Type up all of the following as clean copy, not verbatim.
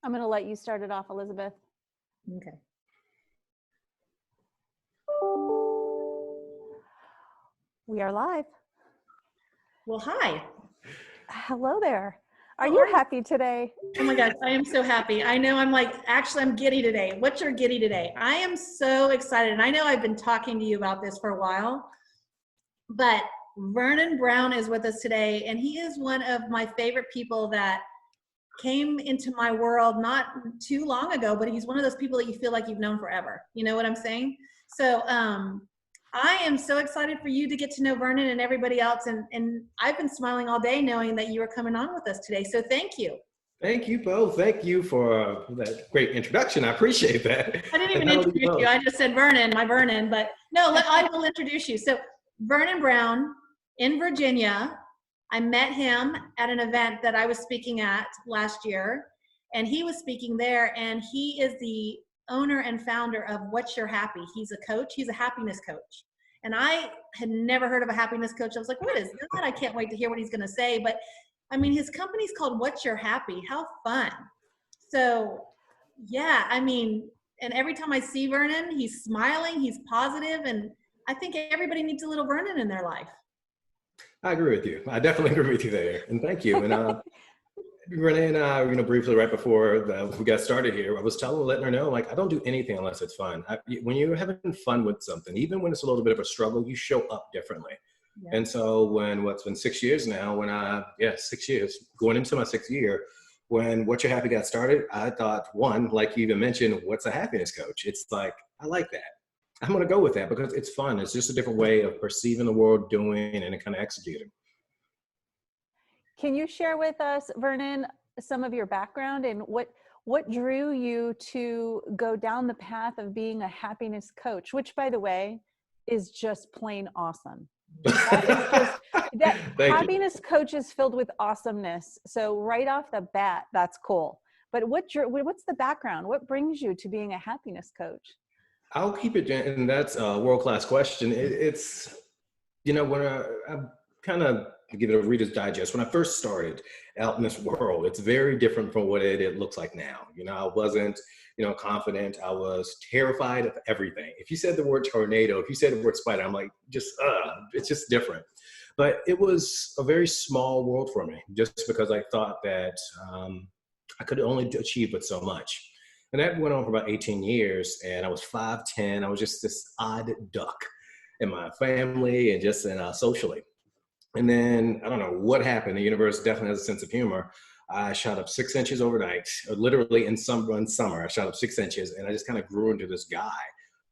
I'm going to let you start it off, Elizabeth. Okay. We are live. Well, hi. Hello there. Are How you are you? happy today? Oh my gosh, I am so happy. I know I'm giddy today. What's your giddy today? I am so excited. And I know I've been talking to you about this for a while, but Vernon Brown is with us today. And he is one of my favorite people that came into my world not too long ago, but he's one of those people that you feel like you've known forever. You know what I'm saying? So I am so excited for you to get to know Vernon and everybody else. And I've been smiling all day knowing that you are coming on with us today. So thank you. Thank you both. Thank you for that great introduction. I appreciate that. I didn't And even hello to introduce you. both. I just said Vernon, my Vernon, but no, I will introduce you. So Vernon Brown in Virginia, I met him at an event that I was speaking at last year, and he was speaking there, and he is the owner and founder of What's Your Happy. He's a coach. He's a happiness coach. And I had never heard of a happiness coach. I was like, what is that? I can't wait to hear what he's going to say. But I mean, his company's called What's Your Happy. How fun. So yeah, I mean, and every time I see Vernon, he's smiling, he's positive, and I think everybody needs a little Vernon in their life. I agree with you. I definitely agree with you there. And thank you. And Renee and I, briefly right before we got started here, I was letting her know, like, I don't do anything unless it's fun. When you're having fun with something, even when it's a little bit of a struggle, you show up differently. Yeah. And so what's been 6 years now, 6 years, going into my 6th year, when What Your Happy got started, I thought, one, like you even mentioned, what's a happiness coach? It's like, I like that. I'm going to go with that because it's fun. It's just a different way of perceiving the world, doing, and kind of executing. Can you share with us, Vernon, some of your background and what drew you to go down the path of being a happiness coach, which, by the way, is just plain awesome. Happiness coach is filled with awesomeness. So right off the bat, that's cool. But what's the background? What brings you to being a happiness coach? I'll keep it, and that's a world-class question. It's, when I kind of give it a Reader's Digest, when I first started out in this world, it's very different from what it looks like now. I wasn't, confident. I was terrified of everything. If you said the word tornado, if you said the word spider, I'm like, it's just different. But it was a very small world for me, just because I thought that I could only achieve but so much. And that went on for about 18 years, and I was 5'10". I was just this odd duck in my family and just socially. And then, I don't know what happened. The universe definitely has a sense of humor. I shot up 6 inches overnight, literally in summer. I shot up 6 inches, and I just kind of grew into this guy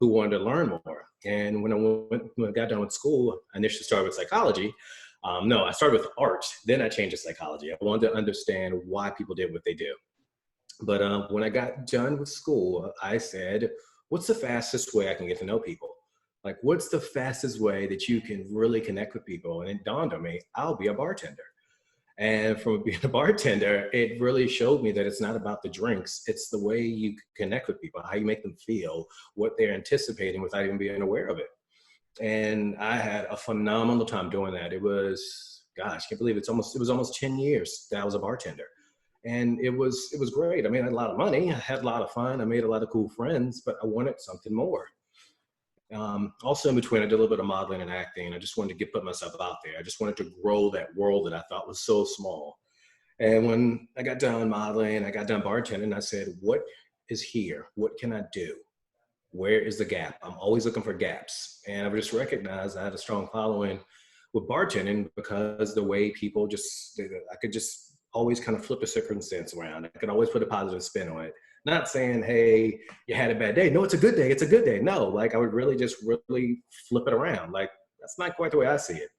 who wanted to learn more. And when I got done with school, I initially started with psychology. I started with art. Then I changed to psychology. I wanted to understand why people did what they do. But when I got done with school, I said, what's the fastest way I can get to know people? Like, what's the fastest way that you can really connect with people? And it dawned on me, I'll be a bartender. And from being a bartender, it really showed me that it's not about the drinks. It's the way you connect with people, how you make them feel, what they're anticipating without even being aware of it. And I had a phenomenal time doing that. It was, gosh, I can't believe it was almost 10 years that I was a bartender. And it was great. I made a lot of money. I had a lot of fun. I made a lot of cool friends, but I wanted something more. Also in between, I did a little bit of modeling and acting. I just wanted to put myself out there. I just wanted to grow that world that I thought was so small. And when I got done modeling, I got done bartending, I said, what is here? What can I do? Where is the gap? I'm always looking for gaps. And I just recognized I had a strong following with bartending because the way people I could just always kind of flip the circumstance around. I could always put a positive spin on it. Not saying, hey, you had a bad day. No, it's a good day. It's a good day. No, like I would really flip it around. Like, that's not quite the way I see it.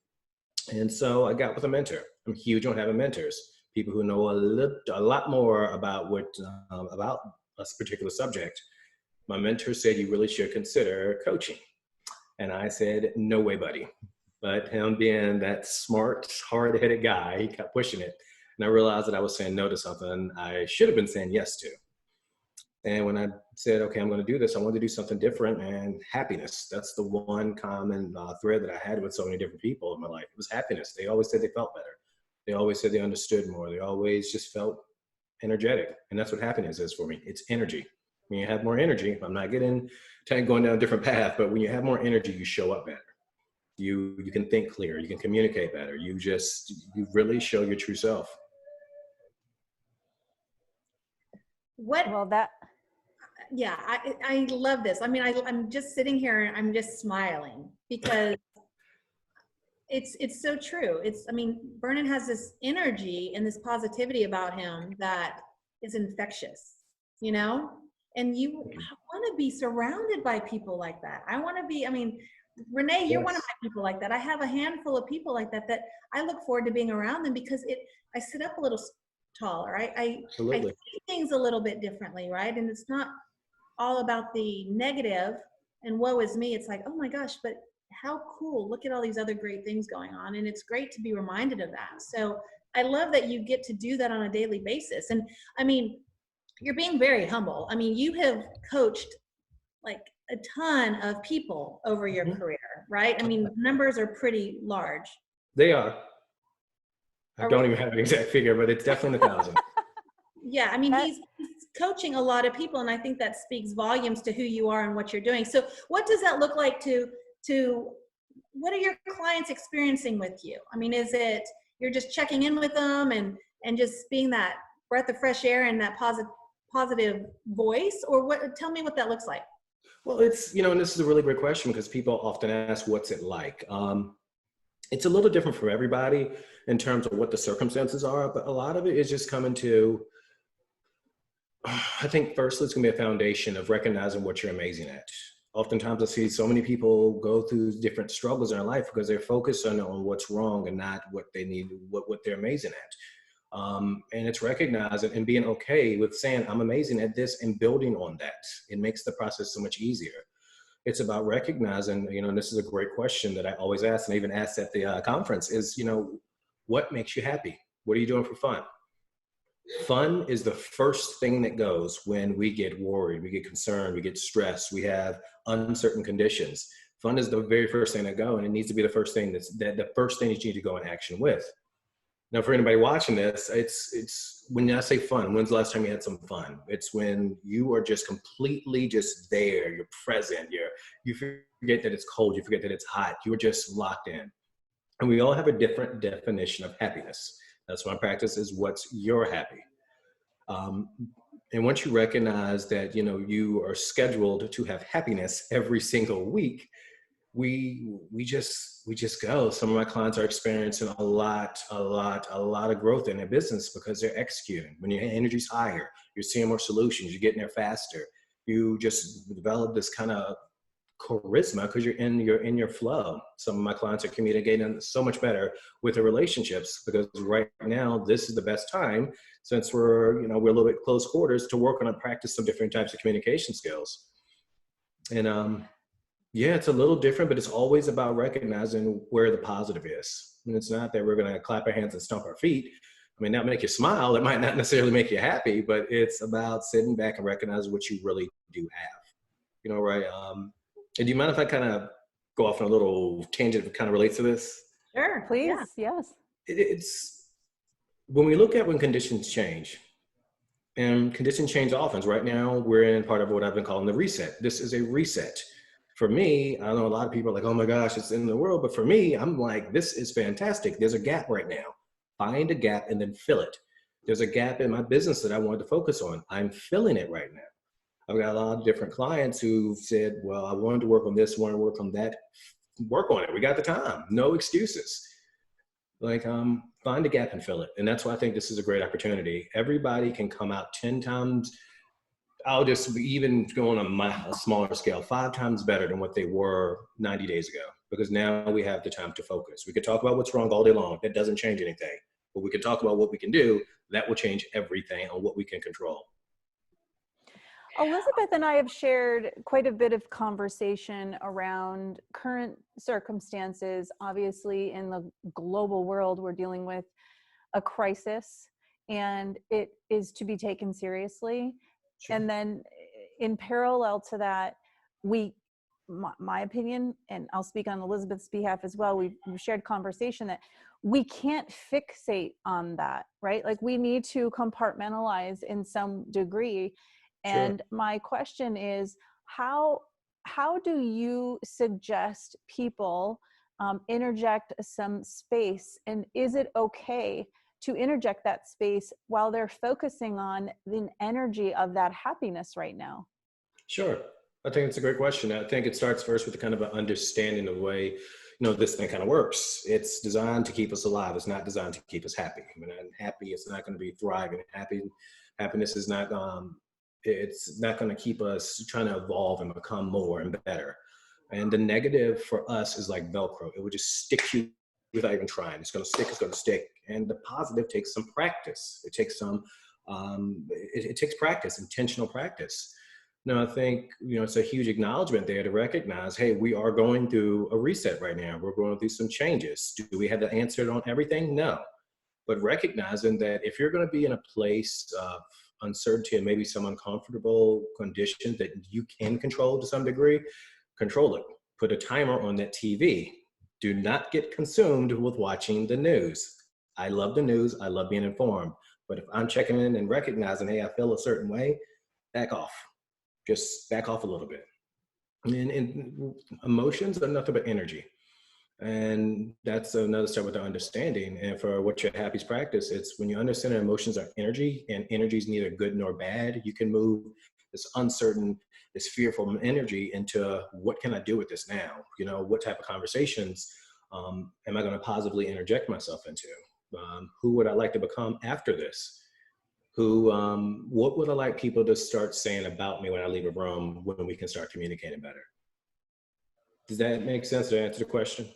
And so I got with a mentor. I'm huge on having mentors, people who know a lot more about about a particular subject. My mentor said, you really should consider coaching. And I said, no way, buddy. But him being that smart, hard-headed guy, he kept pushing it. And I realized that I was saying no to something I should have been saying yes to. And when I said, okay, I'm going to do this, I wanted to do something different, and happiness. That's the one common thread that I had with so many different people in my life. It was happiness. They always said they felt better. They always said they understood more. They always just felt energetic. And that's what happiness is for me. It's energy. When you have more energy, I'm not going down a different path, but when you have more energy, you show up better. You can think clearer, you can communicate better. You really show your true self. Well, that, yeah, I love this. I mean, I'm just sitting here and I'm just smiling because it's so true. I mean, Vernon has this energy and this positivity about him that is infectious, you know? And you want to be surrounded by people like that. I want to be, I mean, Renee, you're one of my people like that. I have a handful of people like that I look forward to being around them because I sit up a little taller. I see things a little bit differently, right? And it's not all about the negative and woe is me. It's like, oh my gosh, but how cool. Look at all these other great things going on. And it's great to be reminded of that. So I love that you get to do that on a daily basis. And I mean, you're being very humble. I mean, you have coached like a ton of people over your career, right? I mean, numbers are pretty large. They are. I don't even have an exact figure, but it's definitely 1,000. Yeah, I mean, he's coaching a lot of people, and I think that speaks volumes to who you are and what you're doing. So what does that look like to what are your clients experiencing with you? I mean, is it you're just checking in with them and just being that breath of fresh air and that positive voice, or what? Tell me what that looks like. Well, it's, and this is a really great question because people often ask, what's it like? It's a little different for everybody in terms of what the circumstances are, but a lot of it is just coming to, I think first it's gonna be a foundation of recognizing what you're amazing at. Oftentimes I see so many people go through different struggles in their life because they're focused on what's wrong and not what they need, what they're amazing at. And it's recognizing and being okay with saying, I'm amazing at this and building on that. It makes the process so much easier. It's about recognizing, and this is a great question that I always ask, and I even asked at the conference is, what makes you happy? What are you doing for fun? Fun is the first thing that goes when we get worried, we get concerned, we get stressed, we have uncertain conditions. Fun is the very first thing that go, and it needs to be the first thing the first thing that you need to go in action with. Now, for anybody watching this, it's when I say fun, when's the last time you had some fun? It's when you are just completely just there, you're present, you forget that it's cold, you forget that it's hot, you're just locked in. And we all have a different definition of happiness. That's my practice is what's your happy. And once you recognize that, you are scheduled to have happiness every single week, we just go. Some of my clients are experiencing a lot of growth in their business because they're executing. When your energy's higher, you're seeing more solutions, you're getting there faster. You just develop this kind of charisma because you're in your flow. Some of my clients are communicating so much better with their relationships because right now this is the best time since we're a little bit close quarters to work on and practice some different types of communication skills. And yeah, it's a little different, but it's always about recognizing where the positive is. And it's not that we're going to clap our hands and stomp our feet. I mean, that might make you smile. It might not necessarily make you happy, but it's about sitting back and recognizing what you really do have. Right? And do you mind if I kind of go off on a little tangent that kind of relates to this? Sure. please. Yeah. Yes. It's when we look at when conditions change, and conditions change often. Right now, we're in part of what I've been calling the reset. This is a reset. For me, I know a lot of people are like, oh my gosh, it's in the world. But for me, I'm like, this is fantastic. There's a gap right now. Find a gap and then fill it. There's a gap in my business that I wanted to focus on. I'm filling it right now. I've got a lot of different clients who said, well, I wanted to work on this, want to work on that. Work on it. We got the time. No excuses. Find a gap and fill it. And that's why I think this is a great opportunity. Everybody can come out 10 times. I'll just even go on a smaller scale, 5 times better than what they were 90 days ago, because now we have the time to focus. We could talk about what's wrong all day long. That doesn't change anything. But we can talk about what we can do. That will change everything on what we can control. Elizabeth and I have shared quite a bit of conversation around current circumstances. Obviously, in the global world, we're dealing with a crisis, and it is to be taken seriously. Sure. And then in parallel to that, my opinion, and I'll speak on Elizabeth's behalf as well, we've shared conversation that we can't fixate on that, right? Like we need to compartmentalize in some degree. Sure. And my question is, how do you suggest people interject some space? And is it okay to interject that space while they're focusing on the energy of that happiness right now? Sure. I think it's a great question. I think it starts first with a kind of an understanding of the way, this thing kind of works. It's designed to keep us alive. It's not designed to keep us happy. I mean, and happy, it's not going to be thriving. Happiness is not, it's not going to keep us trying to evolve and become more and better. And the negative for us is like Velcro. It would just stick to you without even trying. It's going to stick, it's going to stick. And the positive takes some practice. It takes it takes practice, intentional practice. No, I think, it's a huge acknowledgement there to recognize, hey, we are going through a reset right now. We're going through some changes. Do we have the answer on everything? No. But recognizing that if you're going to be in a place of uncertainty and maybe some uncomfortable conditions that you can control to some degree, control it. Put a timer on that TV. Do not get consumed with watching the news. I love the news. I love being informed. But if I'm checking in and recognizing, hey, I feel a certain way, back off. Just back off a little bit. And emotions are nothing but energy. And that's another step with the understanding. And for what your happy's practice, it's when you understand that emotions are energy, and energy is neither good nor bad, you can move this uncertain, this fearful energy into what can I do with this now? What type of conversations am I going to positively interject myself into? Who would I like to become after this? What would I like people to start saying about me when I leave a room, when we can start communicating better? Does that make sense to answer the question?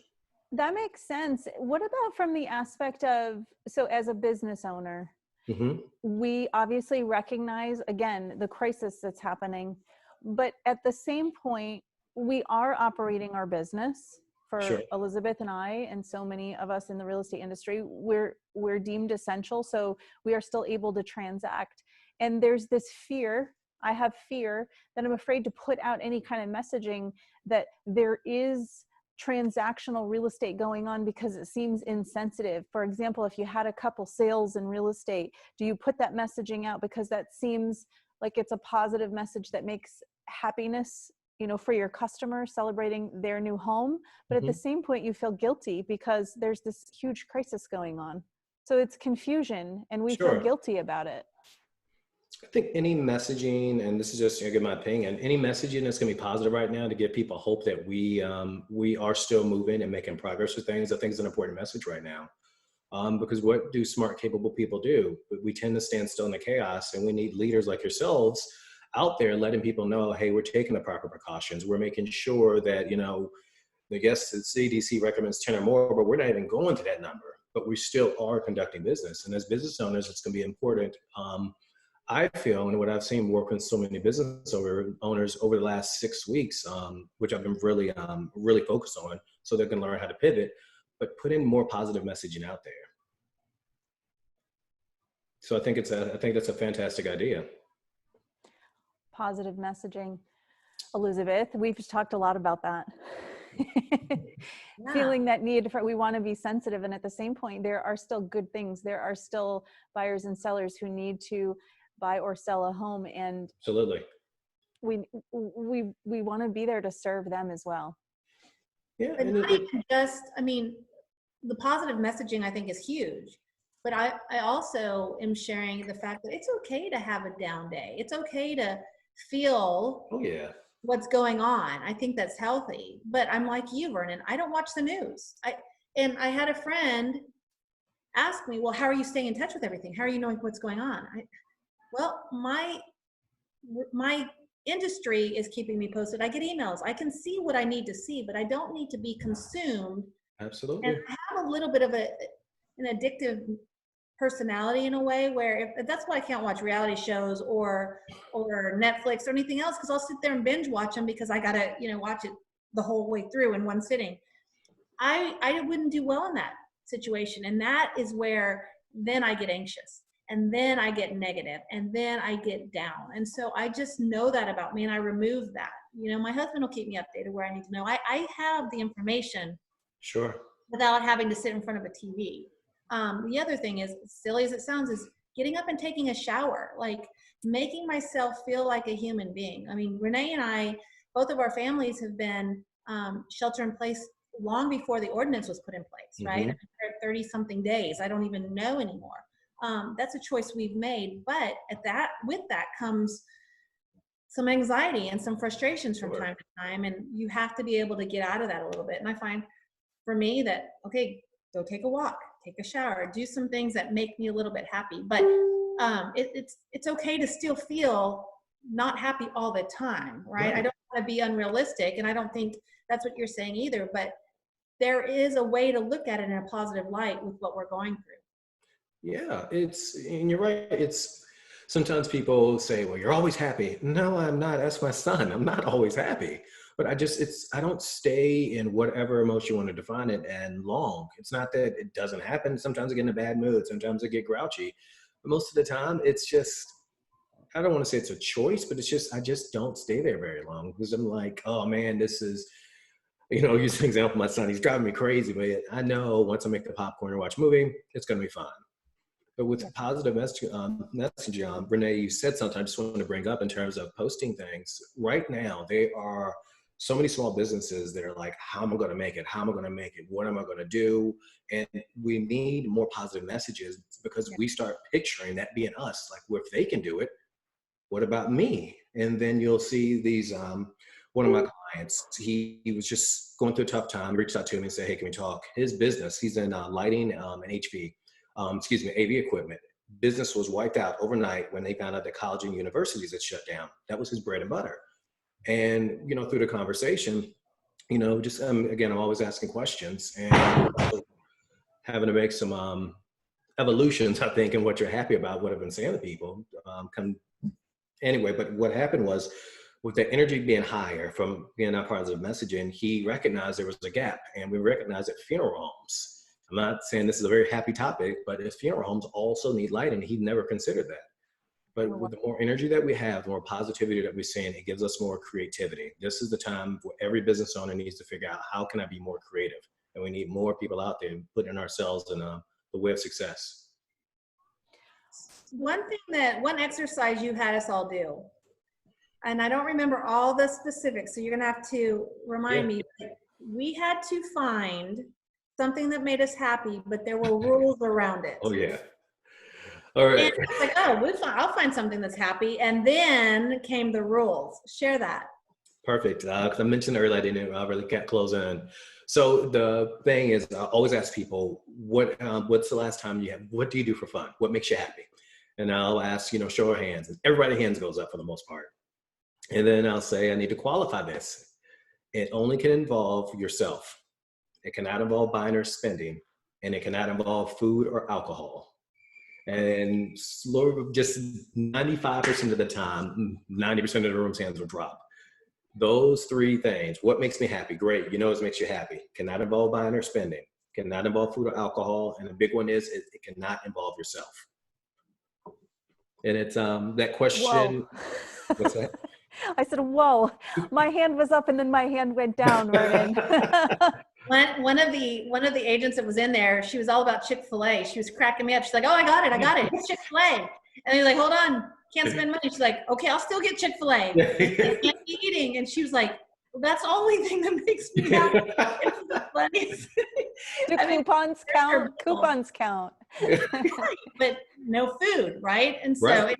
That makes sense. What about from the aspect of, so as a business owner, Mm-hmm. we obviously recognize, again, the crisis that's happening, but at the same point, we are operating our business. For Sure. Elizabeth and I, and so many of us in the real estate industry, we're deemed essential, so we are still able to transact. And there's this fear, I have fear that I'm afraid to put out any kind of messaging that there is transactional real estate going on because it seems insensitive. For example, if you had a couple sales in real estate, do you put that messaging out because that seems like it's a positive message that makes happiness, for your customer celebrating their new home, but at the same point you feel guilty because there's this huge crisis going on. So it's confusion and we feel guilty about it. I think any messaging, and this is just my opinion, any messaging that's going to be positive right now to give people hope that we are still moving and making progress with things, I think is an important message right now. Because what do smart, capable people do? We tend to stand still in the chaos, and we need leaders like yourselves out there letting people know, hey, we're taking the proper precautions. We're making sure that, I guess the CDC recommends 10 or more, but we're not even going to that number, but we still are conducting business. And as business owners, it's going to be important. I feel, and what I've seen work with so many business owners over the last 6 weeks, which I've been really focused on, so they can learn how to pivot, but put in more positive messaging out there. So I think that's a fantastic idea. Positive messaging. Elizabeth, we've just talked a lot about that. Feeling that need for, we want to be sensitive. And at the same point, there are still good things. There are still buyers and sellers who need to buy or sell a home. And absolutely, we want to be there to serve them as well. Yeah. But not even just, the positive messaging I think is huge. But I also am sharing the fact that it's okay to have a down day. It's okay to feel what's going on. I think that's healthy. But I'm like you, Vernon. I don't watch the news. I had a friend ask me, well, how are you staying in touch with everything? How are you knowing what's going on? Well, my industry is keeping me posted. I get emails. I can see what I need to see, but I don't need to be consumed. Absolutely. And I have a little bit of an addictive personality in a way where that's why I can't watch reality shows or Netflix or anything else, because I'll sit there and binge watch them because I gotta watch it the whole way through in one sitting. I wouldn't do well in that situation, and that is where then I get anxious, and then I get negative, and then I get down. And so I just know that about me, and I remove that. My husband will keep me updated where I need to know. I have the information. Sure. without having to sit in front of a TV. The other thing is, silly as it sounds, is getting up and taking a shower, like making myself feel like a human being. I mean, Renee and I, both of our families have been shelter in place long before the ordinance was put in place, right? Mhm. 30 something days. I don't even know anymore. That's a choice we've made. But with that comes some anxiety and some frustrations from Sure. time to time. And you have to be able to get out of that a little bit. And I find for me that, okay, go take a walk, take a shower, do some things that make me a little bit happy. But it's okay to still feel not happy all the time, right? Right. I don't want to be unrealistic, and I don't think that's what you're saying either, but there is a way to look at it in a positive light with what we're going through. Yeah, and you're right. It's sometimes people say, well, you're always happy. No, I'm not. That's my son. I'm not always happy. But I don't stay in whatever emotion you want to define it and long. It's not that it doesn't happen. Sometimes I get in a bad mood. Sometimes I get grouchy. But most of the time, it's just, I don't want to say it's a choice, but I just don't stay there very long because I'm like, oh man, this is, use an example, my son, he's driving me crazy, but I know once I make the popcorn and watch a movie, it's going to be fine. But with positive messaging, Renee, you said something I just wanted to bring up in terms of posting things. Right now, there are so many small businesses that are like, how am I going to make it? How am I going to make it? What am I going to do? And we need more positive messages because we start picturing that being us. Like, well, if they can do it, what about me? And then you'll see these, one of my clients, he was just going through a tough time, reached out to me and said, hey, can we talk? His business, he's in lighting and AV equipment. Business was wiped out overnight when they found out that college and universities had shut down. That was his bread and butter. And, through the conversation, just, again, I'm always asking questions and having to make some evolutions, I think, in what you're happy about, what I've been saying to people. Anyway, but what happened was, with the energy being higher from being our positive messaging, he recognized there was a gap, and we recognized that funeral homes, I'm not saying this is a very happy topic, but if funeral homes also need lighting, he never considered that. But with the more energy that we have, the more positivity that we're seeing, it gives us more creativity. This is the time where every business owner needs to figure out, how can I be more creative? And we need more people out there putting ourselves in the way of success. One exercise you had us all do, and I don't remember all the specifics, so you're gonna have to remind me. We had to find something that made us happy, but there were rules around it. Oh yeah. All right. And it's like, I'll find something that's happy, and then came the rules. Share that. Perfect. Because I mentioned earlier, I didn't really close in. So the thing is, I always ask people, what's the last time what do you do for fun? What makes you happy? And I'll ask, show of hands. And everybody's hands goes up for the most part. And then I'll say, I need to qualify this. It only can involve yourself. It cannot involve buying or spending, and it cannot involve food or alcohol. And just 95% of the time, 90% of the room's hands will drop. Those three things, what makes me happy? Great, it makes you happy. Cannot involve buying or spending, cannot involve food or alcohol, and the big one is it cannot involve yourself. And it's that question. Whoa. What's that? I said, whoa, my hand was up and then my hand went down, Vernon. One of the agents that was in there, she was all about Chick-fil-A. She was cracking me up. She's like, oh, I got it. It's Chick-fil-A. And he's like, hold on, can't spend money. She's like, okay, I'll still get Chick-fil-A. I can't be eating. And she was like, well, that's the only thing that makes me happy. It's the funniest. Do coupons count? Coupons count. But no food, right? And so, Right.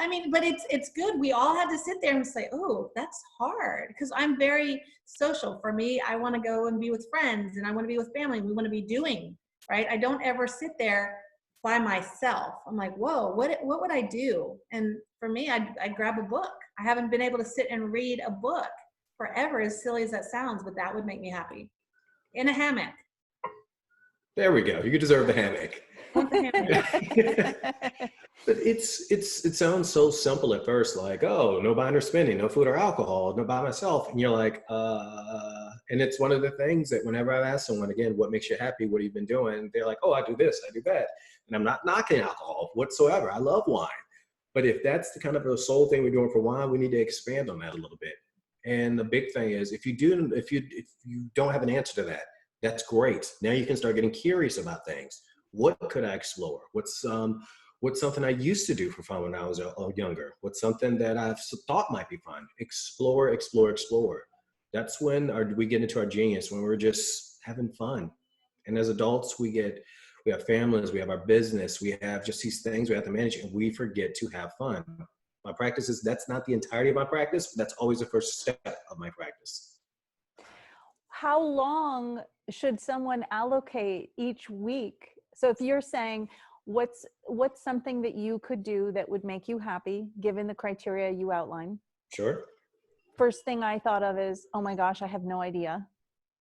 Anyway, but it's good. We all had to sit there and say, oh, that's hard. Because I'm very social. For me, I want to go and be with friends, and I want to be with family. We want to be doing, right? I don't ever sit there by myself. I'm like, whoa, what would I do? And for me, I'd grab a book. I haven't been able to sit and read a book forever, as silly as that sounds, but that would make me happy. In a hammock. There we go. You deserve the hammock. But it sounds so simple at first, like, oh, no buying or spending, no food or alcohol, no by myself. And you're like, and it's one of the things that whenever I ask someone, again, what makes you happy? What have you been doing? They're like, oh, I do this, I do that. And I'm not knocking alcohol whatsoever. I love wine. But if that's the kind of the sole thing we're doing for wine, we need to expand on that a little bit. And the big thing is, if you don't have an answer to that, That's great. Now you can start getting curious about things. What could I explore? What's something I used to do for fun when I was younger? What's something that I've thought might be fun? Explore, explore, explore. That's when we get into our genius, when we're just having fun. And as adults, we have families, we have our business, we have just these things we have to manage, and we forget to have fun. My practice is, that's not the entirety of my practice, but that's always the first step of my practice. How long should someone allocate each week? So if you're saying, what's something that you could do that would make you happy, given the criteria you outline? Sure. First thing I thought of is, oh my gosh, I have no idea.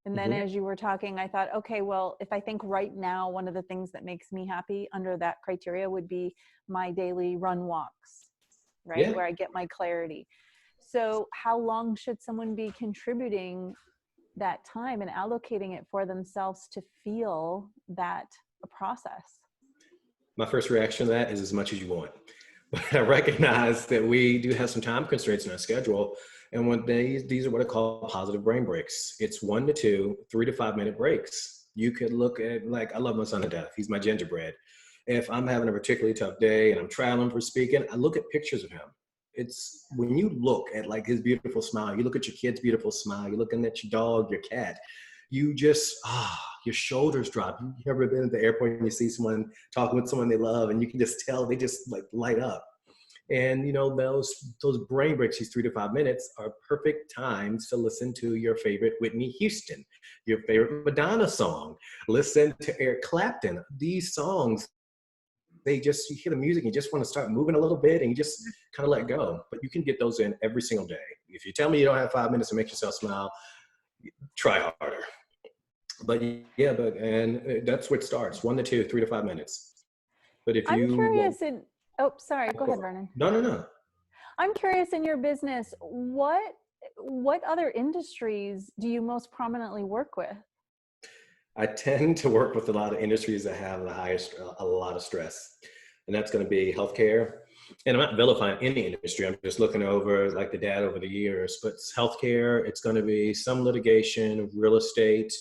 And then as you were talking, I thought, okay, well, if I think right now, one of the things that makes me happy under that criteria would be my daily run walks, right? Yeah. Where I get my clarity. So how long should someone be contributing that time and allocating it for themselves to feel that process? My first reaction to that is as much as you want. But I recognize that we do have some time constraints in our schedule. And these are what I call positive brain breaks. It's 1 to 2, 3 to 5 minute breaks. You could look at, like, I love my son to death. He's my gingerbread. If I'm having a particularly tough day and I'm traveling for speaking, I look at pictures of him. It's when you look at like his beautiful smile, you look at your kid's beautiful smile, you're looking at your dog, your cat, you just, your shoulders drop. You ever been at the airport and you see someone talking with someone they love and you can just tell they just like light up. And you know, those brain breaks, these 3 to 5 minutes, are perfect times to listen to your favorite Whitney Houston, your favorite Madonna song, listen to Eric Clapton. These songs, you hear the music, you just want to start moving a little bit and you just kind of let go. But you can get those in every single day. If you tell me you don't have 5 minutes to make yourself smile, try harder. But yeah, and that's what starts, 1 to 2, 3 to 5 minutes. But if I'm curious oh, sorry, go ahead, Vernon. No. I'm curious, in your business, what other industries do you most prominently work with? I tend to work with a lot of industries that have a lot of stress, and that's going to be healthcare. And I'm not vilifying any industry. I'm just looking over like the data over the years. But it's healthcare. It's going to be some litigation, real estate.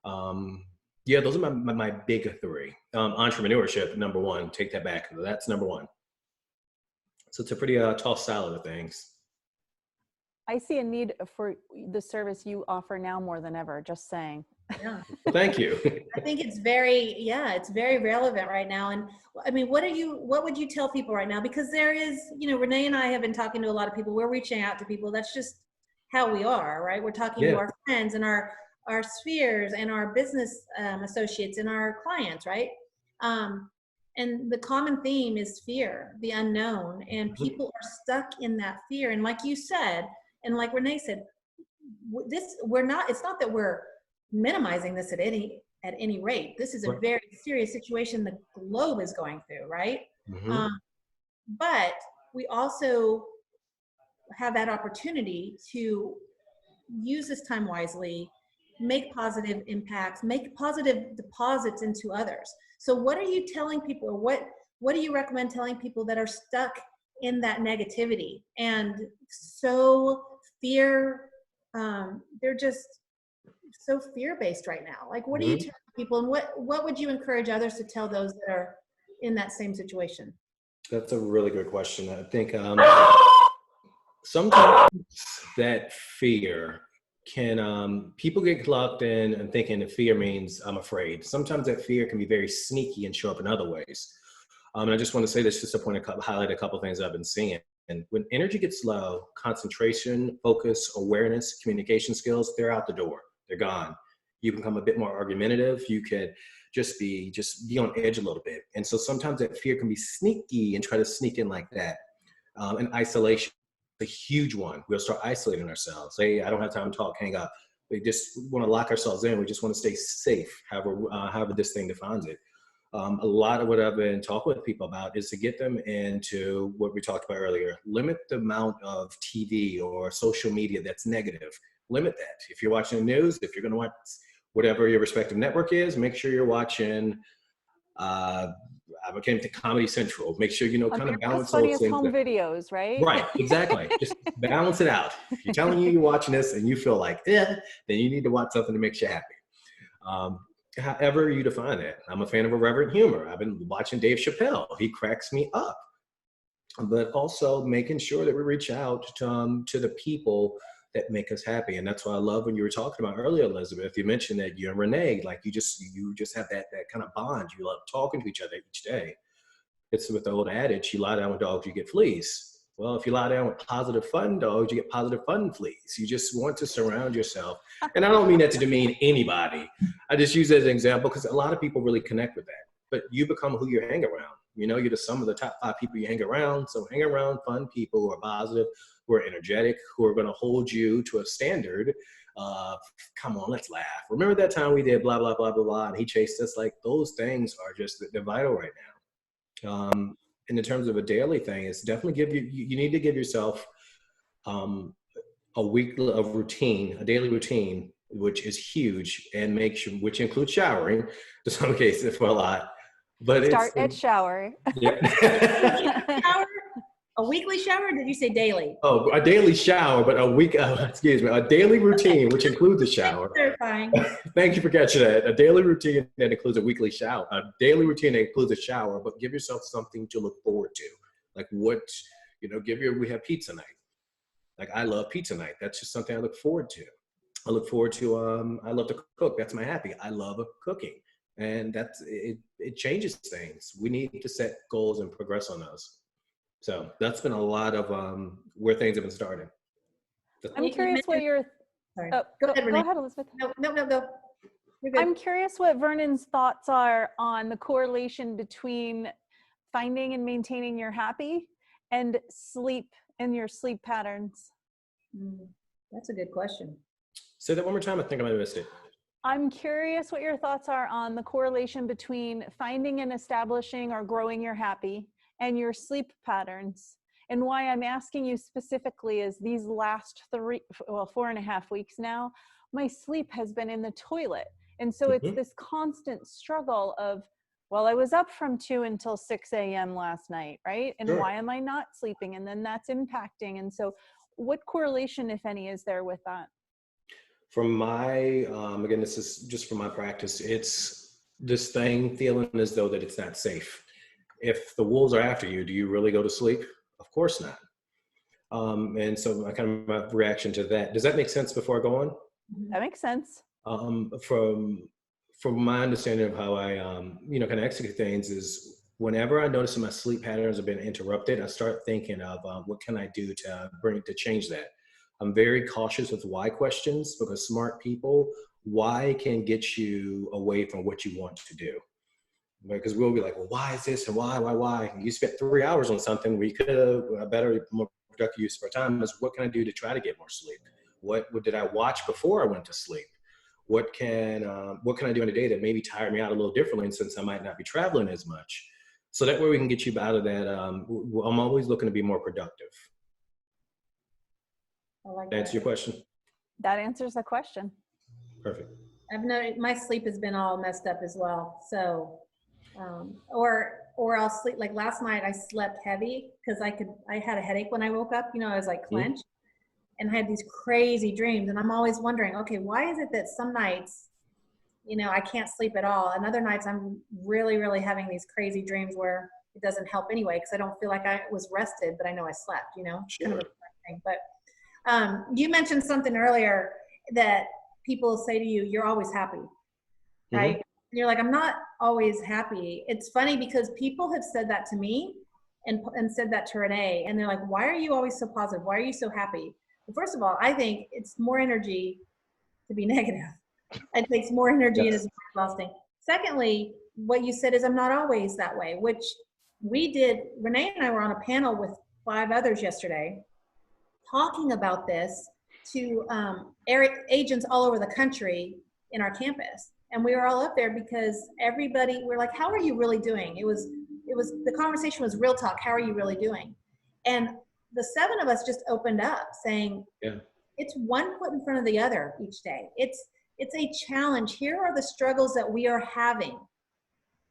Yeah, those are my big three. Entrepreneurship, number one. Take that back. That's number one. So it's a pretty tall salad of things. I see a need for the service you offer now more than ever, just saying. Yeah. Well, thank you. I think it's very relevant right now. And I mean, what would you tell people right now? Because there is, Renee and I have been talking to a lot of people. We're reaching out to people. That's just how we are, right? We're talking to our friends and our spheres and our business associates and our clients, right? And the common theme is fear, the unknown, and people are stuck in that fear. And like you said, and like Renee said, it's not that we're minimizing this at any rate. This is a very serious situation the globe is going through, right? But we also have that opportunity to use this time wisely, make positive impacts, make positive deposits into others. So what are you telling people, or what do you recommend telling people that are stuck in that negativity and so they're just so fear-based right now? Like, what do you tell people, and what would you encourage others to tell those that are in that same situation? That's a really good question. I think sometimes that fear can, people get locked in and thinking that fear means I'm afraid. Sometimes that fear can be very sneaky and show up in other ways. And I just want to say this just to highlight a couple of things I've been seeing. And when energy gets low, concentration, focus, awareness, communication skills, they're out the door. They're gone. You become a bit more argumentative. You could just be on edge a little bit. And so sometimes that fear can be sneaky and try to sneak in like that. And isolation, a huge one. We'll start isolating ourselves. Hey, I don't have time to talk, hang up. We just want to lock ourselves in. We just want to stay safe, however this thing defines it. A lot of what I've been talking with people about is to get them into what we talked about earlier. Limit the amount of TV or social media that's negative. Limit that. If you're watching the news, if you're going to watch whatever your respective network is, make sure you're watching I became to Comedy Central. Make sure, kind of balance those things. Home videos, right? Right, exactly. Just balance it out. If you're telling you're watching this and you feel like, then you need to watch something that makes you happy. However you define it. I'm a fan of irreverent humor. I've been watching Dave Chappelle. He cracks me up. But also making sure that we reach out to the people that make us happy. And that's why I love when you were talking about earlier, Elizabeth, you mentioned that you and Renee, like you just have that kind of bond. You love talking to each other each day. It's with the old adage, you lie down with dogs, you get fleas. Well, if you lie down with positive fun dogs, you get positive fun fleas. You just want to surround yourself. And I don't mean that to demean anybody. I just use it as an example because a lot of people really connect with that. But you become who you hang around. You know, you're the sum of the top 5 people you hang around. So hang around fun people who are positive, who are energetic, who are going to hold you to a standard. Come on, let's laugh. Remember that time we did blah, blah, blah, blah, blah, and he chased us? Like those things are just, they're vital right now. And in terms of a daily thing, it's definitely you need to give yourself a routine, a daily routine, which is huge, and which includes showering to some cases for a lot. But Start at shower. Yeah. Shower? A weekly shower? Or did you say daily? Oh, a daily shower, but a daily routine, which includes a shower. Terrifying. Thank you for catching that. A daily routine that includes a weekly shower. A daily routine that includes a shower, but give yourself something to look forward to. Like we have pizza night. Like I love pizza night. That's just something I look forward to. I look forward to, I love to cook. That's my happy. I love cooking. And it changes things. We need to set goals and progress on those. So that's been a lot of where things have been started. I'm curious what your Sorry. oh, Go ahead, Renee. go ahead, Elizabeth. No, go. You're good. I'm curious what Vernon's thoughts are on the correlation between finding and maintaining your happy and sleep and your sleep patterns. That's a good question. Say that one more time. I think I might have missed it. I'm curious what your thoughts are on the correlation between finding and establishing or growing your happy and your sleep patterns. And why I'm asking you specifically is these last 4.5 weeks now, my sleep has been in the toilet. And so it's this constant struggle of, well, I was up from 2 until 6 a.m. last night, right? And Sure. why am I not sleeping? And then that's impacting. And so what correlation, if any, is there with that? From my, again, this is just from my practice, it's this thing feeling as though that it's not safe. If the wolves are after you, do you really go to sleep? Of course not. And so I kind of my reaction to that. Does that make sense before I go on? That makes sense. From my understanding of how I, kind of execute things is whenever I notice that my sleep patterns have been interrupted, I start thinking of what can I do to change that. I'm very cautious with why questions because smart people, why can get you away from what you want to do. Because we'll be like, well, why is this and why? You spent 3 hours on something where you could have a better, more productive use of our time is what can I do to try to get more sleep? What did I watch before I went to sleep? What can I do in a day that maybe tire me out a little differently since I might not be traveling as much? So that way we can get you out of that. I'm always looking to be more productive. I like Answer your question? That answers the question. Perfect. I've noticed my sleep has been all messed up as well. So, or I'll sleep, like last night I slept heavy because I had a headache when I woke up, I was like clenched and I had these crazy dreams. And I'm always wondering, okay, why is it that some nights, I can't sleep at all. And other nights I'm really, really having these crazy dreams where it doesn't help anyway, because I don't feel like I was rested, but I know I slept, Sure. kind of a thing. But you mentioned something earlier that people say to you, you're always happy, right? And you're like, I'm not always happy. It's funny because people have said that to me and said that to Renee. And they're like, why are you always so positive? Why are you so happy? Well, first of all, I think it's more energy to be negative. It takes more energy and it's more exhausting. Secondly, what you said is I'm not always that way, which we did. Renee and I were on a panel with 5 others yesterday talking about this to agents all over the country in our campus. And we were all up there because we're like, how are you really doing? The conversation was real talk. How are you really doing? And the 7 of us just opened up saying, it's one foot in front of the other each day. It's a challenge. Here are the struggles that we are having,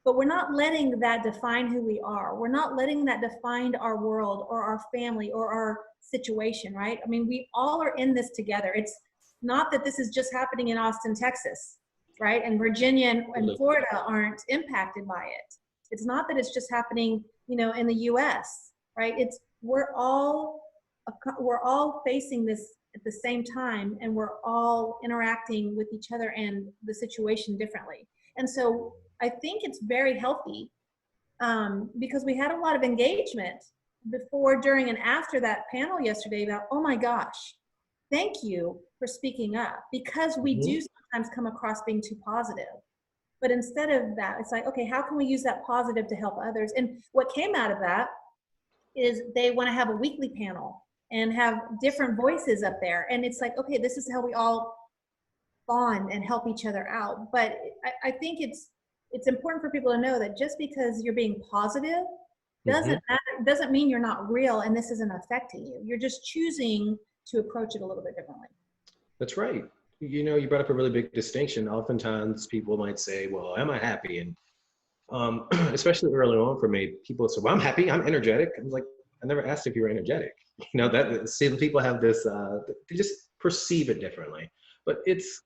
but we're not letting that define who we are. We're not letting that define our world or our family or our situation, right? I mean, we all are in this together. It's not that this is just happening in Austin, Texas. right? And Virginia and Florida aren't impacted by it. It's not that it's just happening, you know, in the US, right? It's, we're all facing this at the same time, and we're all interacting with each other and the situation differently. And so I think it's very healthy, because we had a lot of engagement before, during, and after that panel yesterday about, oh my gosh, thank you for speaking up, because we do sometimes come across being too positive. But instead of that, it's like, okay, how can we use that positive to help others? And what came out of that is they want to have a weekly panel and have different voices up there. And it's like, okay, this is how we all bond and help each other out. But I think it's important for people to know that just because you're being positive doesn't mean you're not real and this isn't affecting you. You're just choosing to approach it a little bit differently. That's right. You know, you brought up a really big distinction. Oftentimes people might say, well, am I happy? And especially early on for me, people say, well, I'm happy, I'm energetic. I'm like, I never asked if you were energetic. You know, that, see, people have this, they just perceive it differently. But it's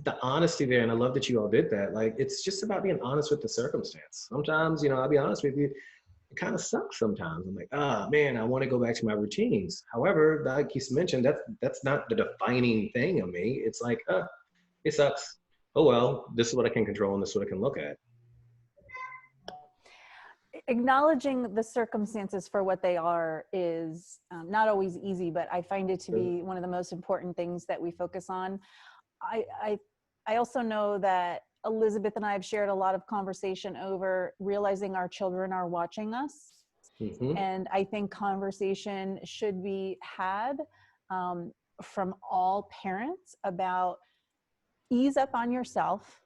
the honesty there, and I love that you all did that. Like, it's just about being honest with the circumstance. Sometimes, you know, I'll be honest with you, it kind of sucks sometimes. I'm like, ah, man, I want to go back to my routines. However, like you mentioned, that's not the defining thing of me. It's like, it sucks. Oh, well, this is what I can control and this is what I can look at. Acknowledging the circumstances for what they are is not always easy, but I find it to be one of the most important things that we focus on. I also know that Elizabeth and I have shared a lot of conversation over realizing our children are watching us. And I think conversation should be had from all parents about ease up on yourself,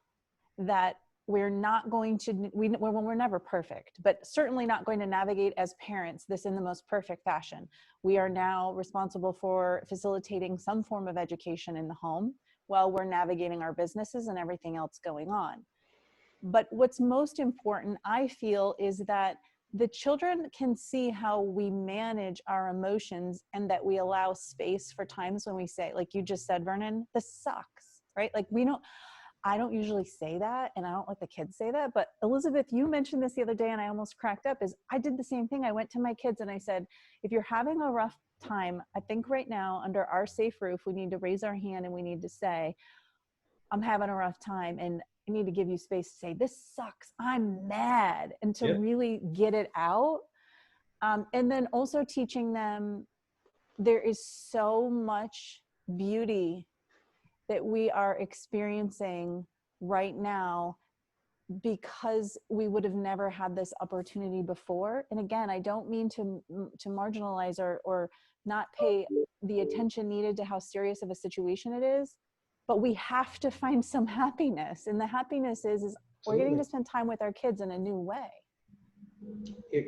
that we're not going to, we're never perfect, but certainly not going to navigate as parents this in the most perfect fashion. We are now responsible for facilitating some form of education in the home while we're navigating our businesses and everything else going on. But what's most important, I feel, is that the children can see how we manage our emotions and that we allow space for times when we say, like you just said, Vernon, this sucks, right? Like I don't usually say that, and I don't let the kids say that, but Elizabeth, you mentioned this the other day and I almost cracked up, is I did the same thing. I went to my kids and I said, if you're having a rough time, I think right now under our safe roof, we need to raise our hand and we need to say, I'm having a rough time and I need to give you space to say, this sucks, I'm mad, and to really get it out. And then also teaching them there is so much beauty that we are experiencing right now because we would have never had this opportunity before. And again, I don't mean to marginalize or not pay the attention needed to how serious of a situation it is, but we have to find some happiness. And the happiness is we're getting to spend time with our kids in a new way. You're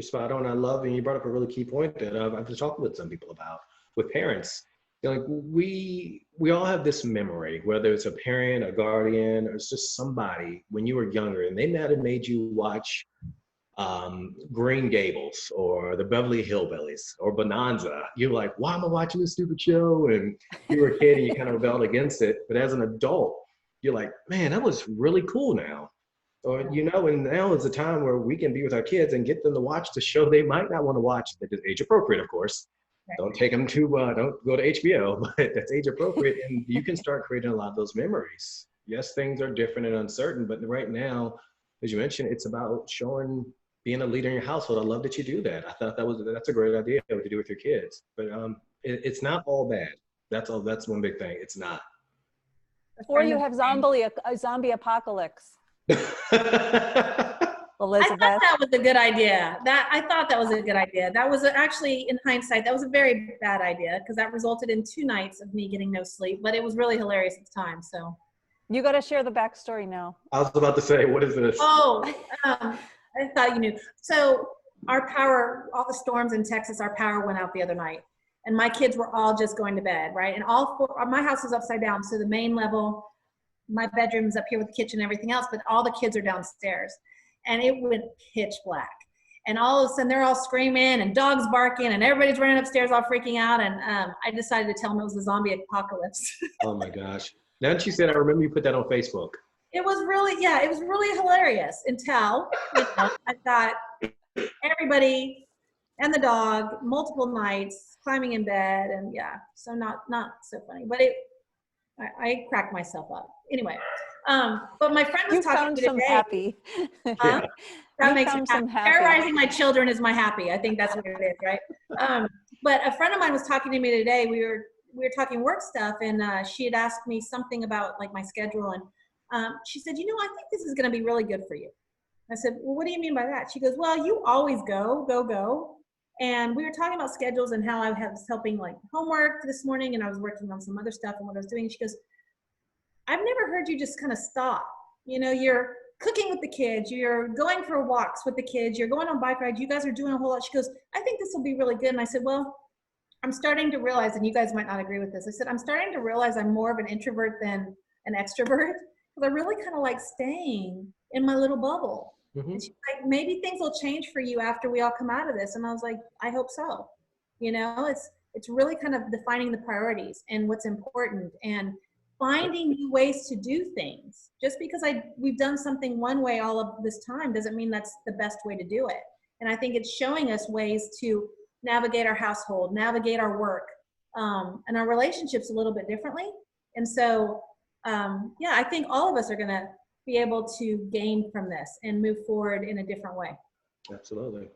spot on. I love, and you brought up a really key point that I've been talking with some people about, with parents. You know, like we all have this memory, whether it's a parent, a guardian, or it's just somebody when you were younger, and they might have made you watch Green Gables or the Beverly Hillbillies or Bonanza. You're like, why am I watching this stupid show? And you were a kid and you kind of rebelled against it. But as an adult, you're like, man, that was really cool now. Or, you know, and now is the time where we can be with our kids and get them to watch the show they might not want to watch, that is age appropriate, of course. Don't take them to, don't go to HBO, but that's age appropriate. And you can start creating a lot of those memories. Yes, things are different and uncertain, but right now, as you mentioned, it's about being a leader in your household. I love that you do that. I thought that's a great idea to do with your kids, but it's not all bad. That's one big thing. It's not. Or you have a zombie apocalypse. Elizabeth. I thought that was a good idea. I thought that was a good idea. That was actually, in hindsight, that was a very bad idea because that resulted in 2 nights of me getting no sleep, but it was really hilarious at the time. So you got to share the backstory now. I was about to say, what is this? Oh, I thought you knew. So our power, all the storms in Texas, our power went out the other night, and my kids were all just going to bed, right? And my house is upside down, so the main level, my bedroom's up here with the kitchen and everything else, but all the kids are downstairs. And it went pitch black. And all of a sudden they're all screaming and dogs barking and everybody's running upstairs all freaking out. And I decided to tell them it was a zombie apocalypse. Oh my gosh. Now that you said, I remember you put that on Facebook. It was really, yeah, it was really hilarious until, I thought everybody and the dog, multiple nights, climbing in bed, and yeah, so not so funny, but I cracked myself up. Anyway, but my friend was You talking found to me some today. happy. Yeah. That You makes me found happy. some happy. Terrorizing my children is my happy. I think that's what it is, right? But a friend of mine was talking to me today. We were talking work stuff, and she had asked me something about like my schedule, and she said, I think this is going to be really good for you. I said, well, what do you mean by that? She goes, well, you always go. And we were talking about schedules and how I was helping like homework this morning, and I was working on some other stuff and what I was doing. She goes, I've never heard you just kind of stop. You're cooking with the kids, you're going for walks with the kids, you're going on bike rides, you guys are doing a whole lot. She goes, I think this will be really good. And I said, well, I'm starting to realize, and you guys might not agree with this, I said, I'm starting to realize I'm more of an introvert than an extrovert, because I really kind of like staying in my little bubble. Mm-hmm. And she's like, maybe things will change for you after we all come out of this. And I was like, I hope so. It's really kind of defining the priorities and what's important, and finding new ways to do things. Just because we've done something one way all of this time doesn't mean that's the best way to do it. And I think it's showing us ways to navigate our household, navigate our work, and our relationships a little bit differently. And so, I think all of us are going to be able to gain from this and move forward in a different way. Absolutely.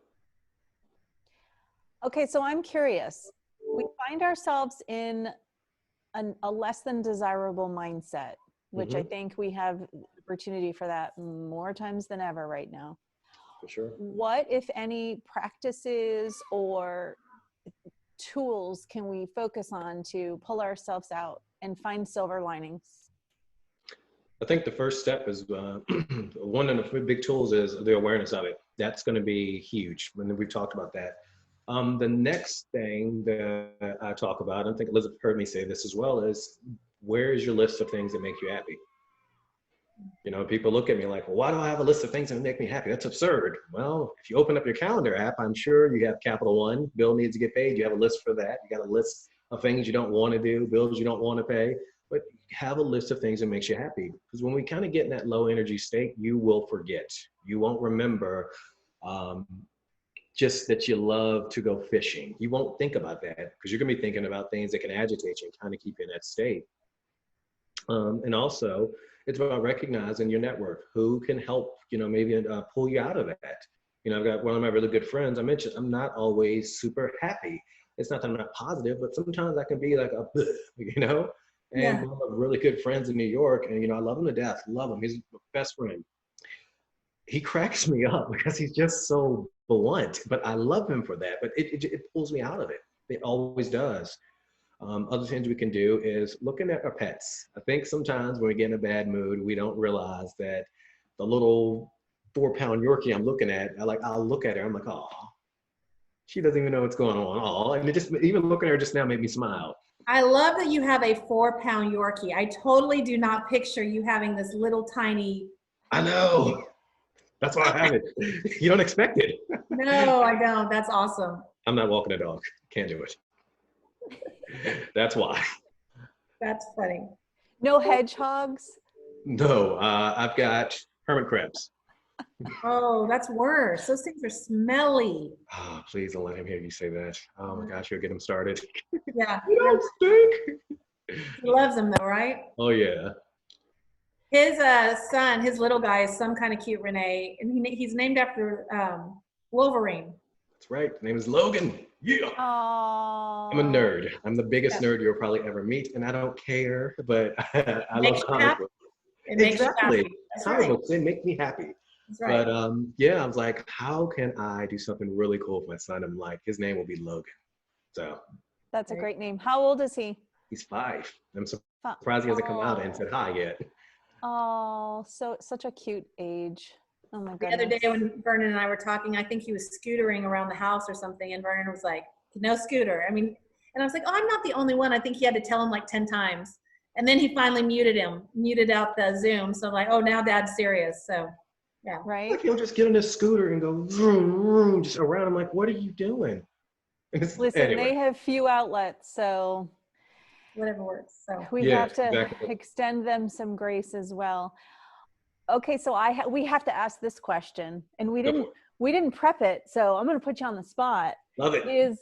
Okay, so I'm curious. We find ourselves in a less than desirable mindset, which I think we have opportunity for that more times than ever right now. For sure. What, if any, practices or tools can we focus on to pull ourselves out and find silver linings? I think the first step is one of the big tools is the awareness of it. That's going to be huge. And we've talked about that. The next thing that I talk about, I think Elizabeth heard me say this as well, is where is your list of things that make you happy? People look at me like, well, why do I have a list of things that make me happy? That's absurd. Well, if you open up your calendar app, I'm sure you have Capital One, bill needs to get paid. You have a list for that. You got a list of things you don't want to do, bills you don't want to pay, but have a list of things that makes you happy. Because when we kind of get in that low energy state, you will forget. You won't remember just that you love to go fishing. You won't think about that because you're gonna be thinking about things that can agitate you and kind of keep you in that state. And also, it's about recognizing your network. Who can help, maybe pull you out of that? I've got one of my really good friends. I mentioned I'm not always super happy. It's not that I'm not positive, but sometimes I can be like And one of my really good friends in New York, and I love him to death. Love him. He's my best friend. He cracks me up because he's just so blunt, but I love him for that. But it pulls me out of it. It always does. Other things we can do is looking at our pets. I think sometimes when we get in a bad mood, we don't realize that the little 4-pound Yorkie I'm looking at, I'll look at her, I'm like, oh, she doesn't even know what's going on. Oh, and even looking at her just now made me smile. I love that you have a 4-pound Yorkie. I totally do not picture you having this little tiny. I know. That's why I have it. You don't expect it. No, I don't. That's awesome. I'm not walking a dog. Can't do it. That's why. That's funny. No hedgehogs? No, I've got hermit crabs. Oh, that's worse. Those things are smelly. Oh, please don't let him hear you say that. Oh my gosh, you'll get him started. Yeah. You don't stink. He loves them though, right? Oh yeah. His son, his little guy, is some kind of cute Renee, and he's named after Wolverine. That's right. His name is Logan. Yeah. Aww. I'm a nerd. I'm the biggest nerd you'll probably ever meet, and I don't care, but I love comic books. Exactly. Comic books, they make me happy. That's right. But I was like, how can I do something really cool for my son? I'm like, his name will be Logan. So. That's a great name. How old is he? He's 5. I'm surprised he hasn't come out and said hi yet. Oh, such a cute age. Oh my goodness. The other day when Vernon and I were talking, I think he was scootering around the house or something, and Vernon was like, no scooter. And I was like, oh, I'm not the only one. I think he had to tell him like 10 times. And then he finally muted out the Zoom. So like, oh, now Dad's serious. So yeah. Right. Like he'll just get on his scooter and go vroom, vroom, just around. I'm like, what are you doing? Listen, anyway. They have few outlets, so whatever works. So We Yeah, have to exactly. extend them some grace as well. Okay, so we have to ask this question, and we Go didn't for it. we didn't prep it, so I'm going to put you on the spot. Love it. Is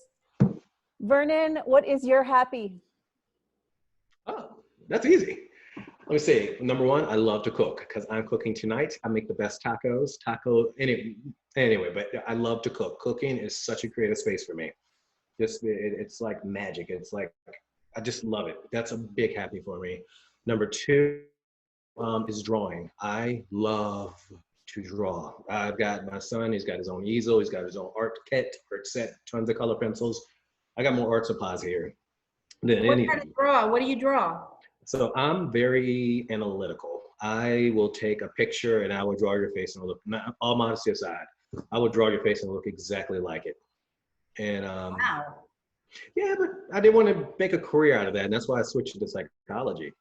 Vernon, what is your happy? Oh, that's easy. Let me see. Number one, I love to cook because I'm cooking tonight. I make the best tacos. Anyway, but I love to cook. Cooking is such a creative space for me. Just it's like magic. It's like I just love it. That's a big happy for me. Number two is drawing. I love to draw. I've got my son. He's got his own easel. He's got his own art set, tons of color pencils. I got more art supplies here than what anything. kind of draw? What do you draw? So I'm very analytical. I will take a picture and I will draw your face and look, all modesty aside, I will draw your face and look exactly like it. And Wow. yeah, but I didn't want to make a career out of that. And that's why I switched to psychology.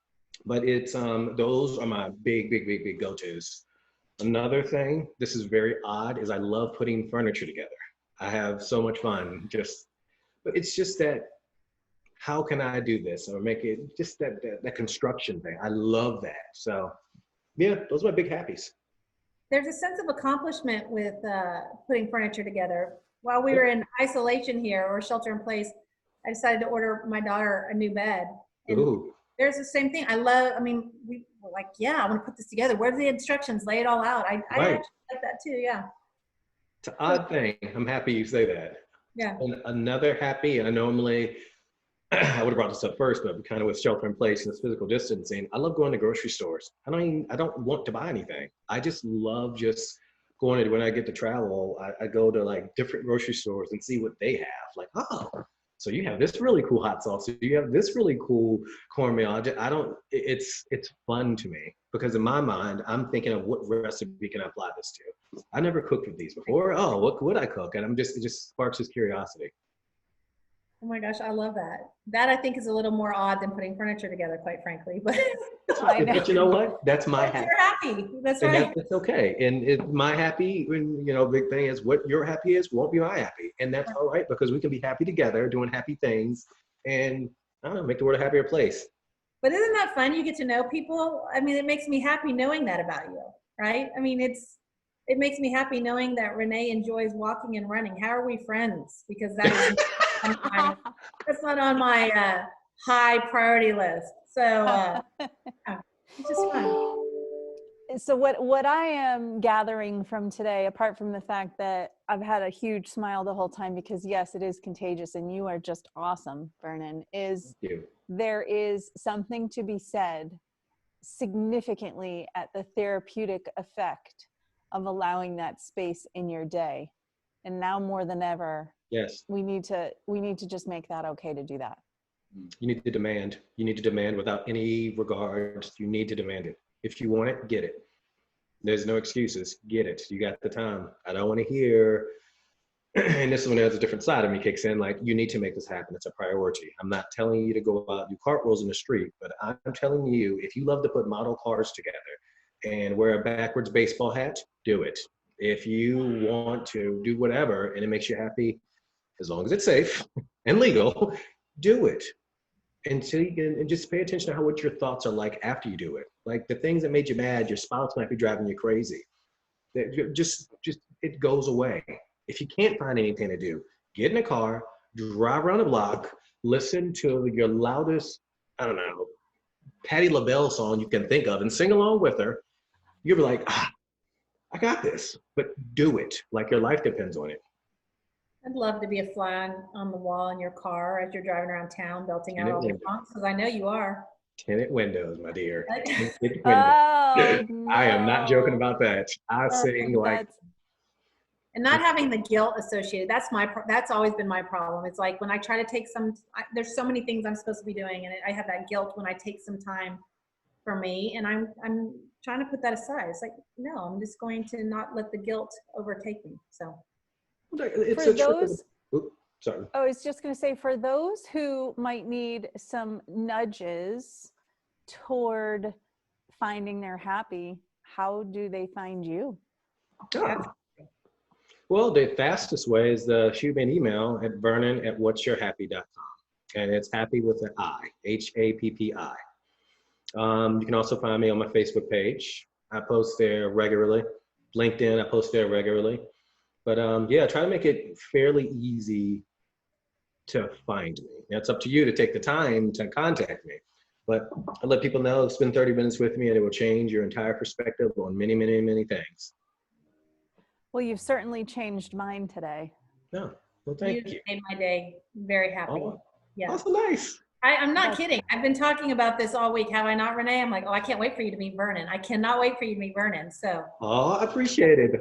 But it's those are my big go-tos. Another thing, this is very odd, is I love putting furniture together. I have so much fun but it's just that how can I do this or make it just that construction thing. I love that. So yeah, those are my big happies. There's a sense of accomplishment with putting furniture together. While we were in isolation here or shelter in place, I decided to order my daughter a new bed. And Ooh, there's the same thing. We were like, yeah, I want to put this together. Where's the instructions? Lay it all out. I right. actually like that too. Yeah. It's an odd thing. I'm happy you say that. Yeah. And another happy, and I normally I would have brought this up first, but kind of with shelter in place and this physical distancing, I love going to grocery stores. I don't want to buy anything. I just love just going to, when I get to travel, I go to like different grocery stores and see what they have. Like, oh, so you have this really cool hot sauce. So you have this really cool cornmeal. It's fun to me because in my mind, I'm thinking of what recipe can I apply this to? I never cooked with these before. Oh, what would I cook? And it just sparks this curiosity. Oh my gosh, I love that. That I think is a little more odd than putting furniture together, quite frankly. But I know. But you know what? That's my happy. you're happy. That's And right. that's okay. And my happy, big thing is what your happy is won't be my happy. And that's all right because we can be happy together doing happy things and I don't know, make the world a happier place. But isn't that fun? You get to know people. I mean, it makes me happy knowing that about you, right? I mean, it makes me happy knowing that Renee enjoys walking and running. How are we friends? Because that's not on my high priority list. So yeah, it's just fun. So what I am gathering from today, apart from the fact that I've had a huge smile the whole time because yes, it is contagious and you are just awesome, Vernon, is Thank you. there is something to be said significantly at the therapeutic effect of allowing that space in your day. And now more than ever, Yes. we need to just make that okay to do that. You need to demand. You need to demand without any regards. You need to demand it. If you want it, get it. There's no excuses. Get it. You got the time. I don't want to hear. And this is when there's a different side of me kicks in. Like, you need to make this happen. It's a priority. I'm not telling you to go out and do cartwheels in the street, but I'm telling you, if you love to put model cars together and wear a backwards baseball hat, do it. If you want to do whatever and it makes you happy, as long as it's safe and legal, do it. Until you can, and just pay attention to what your thoughts are like after you do it. Like the things that made you mad, your spouse might be driving you crazy. Just it goes away. If you can't find anything to do, get in a car, drive around the block, listen to your loudest, I don't know, Patti LaBelle song you can think of and sing along with her. You'll be like, I got this, but do it like your life depends on it. I'd love to be a fly on the wall in your car as you're driving around town, belting out all the songs, because I know you are. Tinted windows, my dear. Tinted windows. Oh, I am not joking no. about that. I sing like, And not having the guilt associated. That's always been my problem. It's like when I try to take there's so many things I'm supposed to be doing, and I have that guilt when I take some time for me, and I'm trying to put that aside. It's like, no, I'm just going to not let the guilt overtake me. So. it's For a trick. Sorry. I was just going to say, for those who might need some nudges toward finding their happy, how do they find you? Ah. Well, the fastest way is to shoot me an email at vernon@whatsyourhappy.com. and it's Happi with an I, Happi. You can also find me on my Facebook page. I post there regularly. LinkedIn, I post there regularly. But yeah, try to make it fairly easy to find me. It's up to you to take the time to contact me. But I let people know, spend 30 minutes with me and it will change your entire perspective on many, many, many things. Well, you've certainly changed mine today. No, well, thank You you. made my day. Very happy. Oh, Yeah. that's so nice. I'm not That's- kidding. I've been talking about this all week. Have I not, Renee? I'm like, oh, I can't wait for you to meet Vernon. I cannot wait for you to meet Vernon. So Oh, I appreciate it.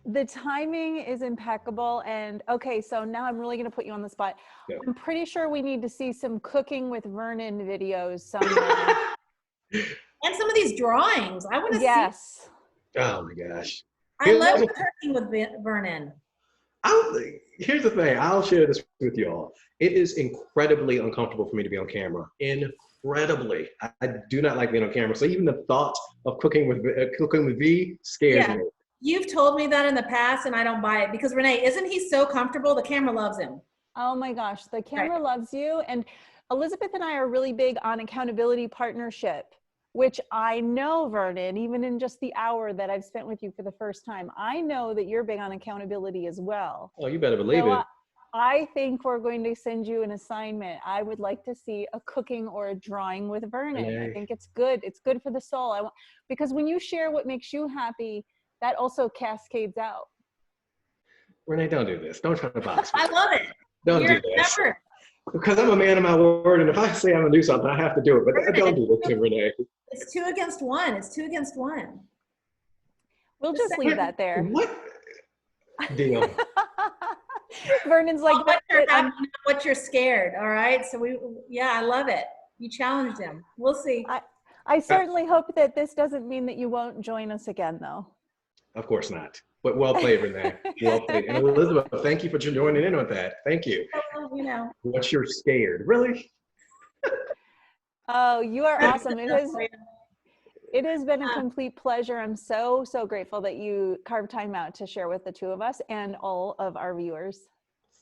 The timing is impeccable. And okay, so now I'm really going to put you on the spot. Yeah. I'm pretty sure we need to see some cooking with Vernon videos somewhere. and some of these drawings. I want to see. Yes. Oh my gosh. I love cooking with Vernon. Here's the thing. I'll share this with y'all. It is incredibly uncomfortable for me to be on camera. Incredibly. I do not like being on camera. So even the thought of cooking with V scares me. You've told me that in the past and I don't buy it because Renee, isn't he so comfortable? The camera loves him. Oh my gosh, the camera loves you. And Elizabeth and I are really big on accountability partnership, which I know, Vernon, even in just the hour that I've spent with you for the first time, I know that you're big on accountability as well. Oh, you better believe it. I think we're going to send you an assignment. I would like to see a cooking or a drawing with Vernon. Renee. I think it's good. It's good for the soul. Because when you share what makes you happy, that also cascades out. Renee, don't do this. Don't try to box me. I love it. Don't do this. Because I'm a man of my word, and if I say I'm gonna do something, I have to do it. But don't do this to Renee. It's 2 against 1. It's 2 against 1. We'll just leave that there. What? Deal. Vernon's like, what you're happy, what you're scared. All right. So I love it. You challenged him. We'll see. I certainly hope that this doesn't mean that you won't join us again, though. Of course not. But well played, Renee. Well played. And Elizabeth, thank you for joining in with that. Thank you. You know. What you're scared. Really? Oh, you are awesome. It has been a complete pleasure. I'm so grateful that you carved time out to share with the two of us and all of our viewers.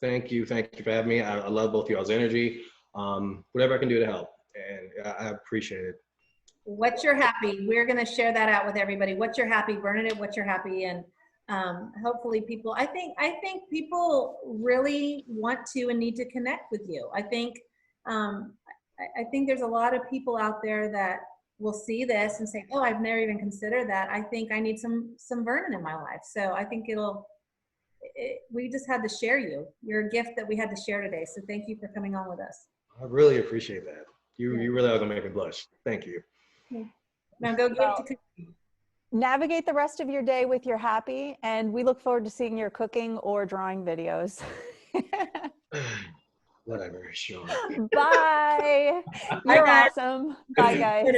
Thank you. Thank you for having me. I love both y'all's energy. Whatever I can do to help. And I appreciate it. What you're happy. We're going to share that out with everybody. What you're happy, burn it, what you're happy. And hopefully people, I think people really want to and need to connect with you. I think there's a lot of people out there that will see this and say, oh, I've never even considered that. I think I need some Vernon in my life. So I think we just had to share you. You're a gift that we had to share today. So thank you for coming on with us. I really appreciate that. You really are gonna make me blush. Thank you. Now go get to cooking. Navigate the rest of your day with your Happi, and we look forward to seeing your cooking or drawing videos. Whatever, sure. Bye. Bye, You're guys. awesome. Bye, guys.